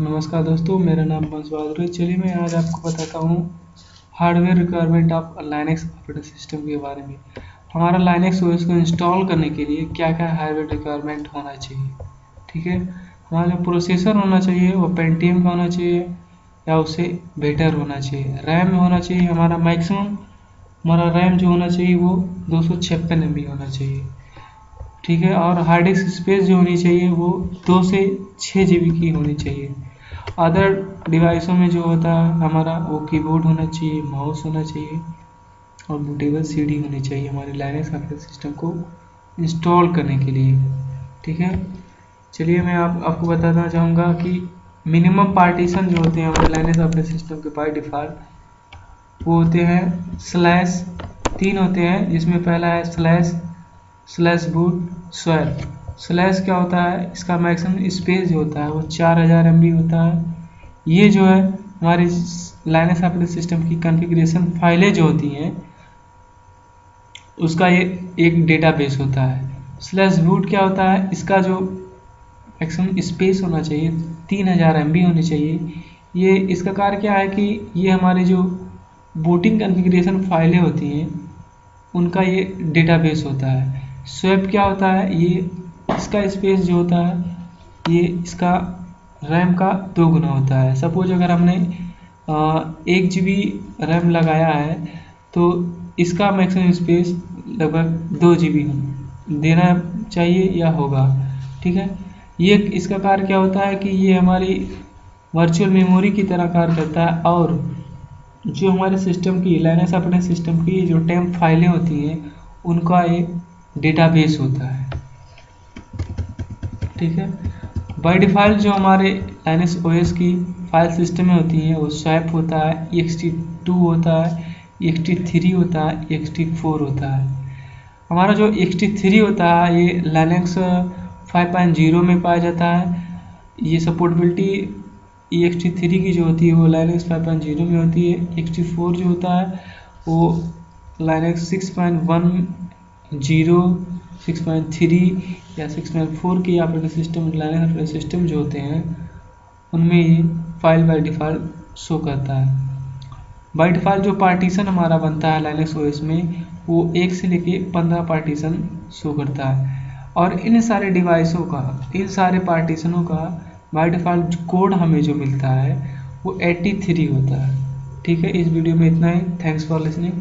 नमस्कार दोस्तों, मेरा नाम बंसवाल है। चलिए मैं आज आपको बताता हूँ hardware requirement of Linux operating system के बारे में। हमारा लाइनेक्स ओएस को इंस्टॉल करने के लिए क्या क्या हार्डवेयर रिक्वायरमेंट होना चाहिए। ठीक है, हमारा जो प्रोसेसर होना चाहिए वो पेंटियम का होना चाहिए या उससे बेटर होना चाहिए। रैम होना चाहिए हमारा मैक्सिमम, हमारा रैम जो होना चाहिए वो 256 MB होना चाहिए। ठीक है, और हार्ड डिस्क स्पेस जो होनी चाहिए वो 2 से 6 GB की होनी चाहिए। अदर डिवाइसों में जो होता है हमारा वो कीबोर्ड होना चाहिए, माउस होना चाहिए और बूटेबल CD होनी चाहिए हमारे लाइनेक्स ऑपरेटिंग सिस्टम को इंस्टॉल करने के लिए। ठीक है, चलिए मैं आपको बताना चाहूँगा कि मिनिमम पार्टीशन जो होते हैं हमारे लाइनेक्स ऑपरेटिंग सिस्टम के बाय डिफ़ॉल्ट वो होते हैं स्लैश 3 होते हैं, जिसमें पहला है स्लैश बूट स्वैप। स्लैश क्या होता है, इसका मैक्सिमम स्पेस जो होता है वो 4000 MB होता है। ये जो है हमारी लाइनेक्स ऑपरेटिंग सिस्टम की कॉन्फ़िगरेशन फाइलें जो होती हैं उसका ये एक डेटाबेस होता है। स्लैश बूट क्या होता है, इसका जो मैक्सिमम स्पेस होना चाहिए 3000 MB होनी चाहिए। ये इसका कार्य क्या है कि ये हमारी जो बूटिंग कॉन्फ़िगरेशन फाइलें होती हैं उनका ये डेटाबेस होता है। स्वैप क्या होता है, ये इसका स्पेस जो होता है ये इसका रैम का 2 गुना होता है। सपोज अगर हमने 1 GB रैम लगाया है तो इसका मैक्सिमम स्पेस लगभग 2 GB देना चाहिए या होगा। ठीक है, ये इसका कार्य क्या होता है कि ये हमारी वर्चुअल मेमोरी की तरह कार्य करता है और जो हमारे सिस्टम की लाइनेक्स ऑपरेटिंग सिस्टम की जो टेम्प फाइलें होती हैं उनका एक डेटाबेस होता है। ठीक है, बाय डिफ़ॉल्ट जो हमारे लाइनेक्स ओएस की फाइल सिस्टम में होती हैं वो स्वैप होता है, ext2 होता है, ext3 होता है, ext4 होता है। हमारा जो ext3 होता है ये लाइनेक्स 5.0 में पाया जाता है। ये सपोर्टेबिलिटी ext3 की जो होती है वो लाइनेक्स 5.0 में होती है। ext4 जो होता है वो लाइनेक्स 6.10, 6.3 या 6.4 की operating system Linux operating system जो होते हैं उनमें ये फाइल बाय डिफ़ॉल्ट शो करता है। बाय डिफ़ॉल्ट जो पार्टीशन हमारा बनता है लाइनेक्स ओएस में वो 1 से लेके 15 पार्टीशन शो करता है। और इन सारे डिवाइसों का, इन सारे पार्टीशनों का बाय डिफ़ॉल्ट कोड हमें जो मिलता है वो 83 होता है। ठीक है, इस वीडियो में इतना ही। Thanks for listening.